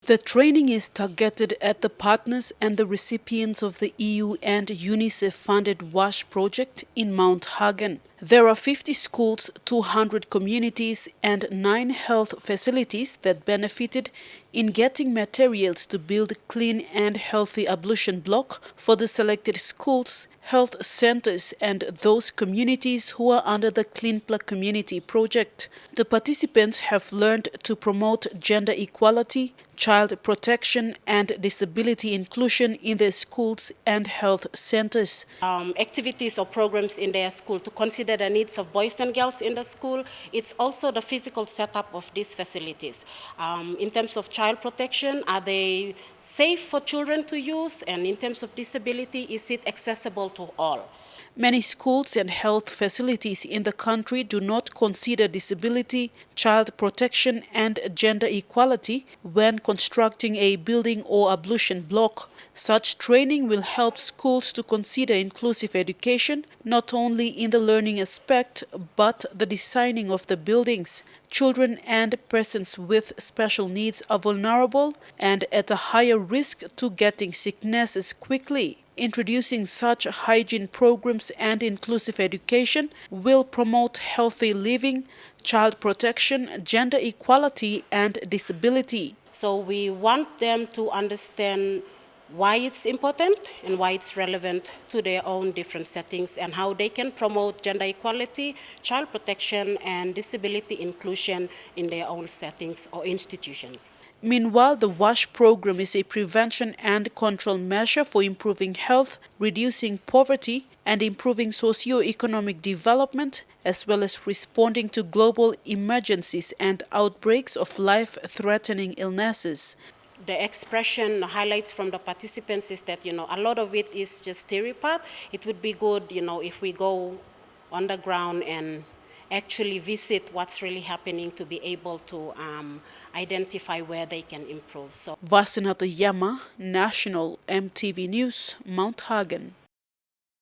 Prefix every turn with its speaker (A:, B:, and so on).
A: The training is targeted at the partners and the recipients of the EU and UNICEF-funded WASH project in Mount Hagen. There are 50 schools, 200 communities and 9 health facilities that benefited in getting materials to build clean and healthy ablution block for the selected schools, health centers and those communities who are under the Cleanpla Community Project. The participants have learned to promote gender equality, child protection and disability inclusion in their schools and health centers.
B: Activities or programs in their school to consider the needs of boys and girls in the school. It's also the physical setup of these facilities. In terms of child protection, are they safe for children to use? And in terms of disability, is it accessible to all?
A: Many schools and health facilities in the country do not consider disability, child protection and gender equality when constructing a building or ablution block. Such training will help schools to consider inclusive education, not only in the learning aspect, but the designing of the buildings. Children and persons with special needs are vulnerable and at a higher risk to getting sicknesses quickly. Introducing such hygiene programs and inclusive education will promote healthy living, child protection, gender equality, and disability.
B: So we want them to understand why it's important and why it's relevant to their own different settings and how they can promote gender equality, child protection, and disability inclusion in their own settings or institutions.
A: Meanwhile, the WASH program is a prevention and control measure for improving health, reducing poverty, and improving socio-economic development, as well as responding to global emergencies and outbreaks of life-threatening illnesses.
B: The expression highlights from the participants is that, a lot of it is just theory part. It would be good, if we go on the ground and actually visit what's really happening to be able to identify where they can improve.
A: Vasinata Yama, National EMTV News, Mount Hagen.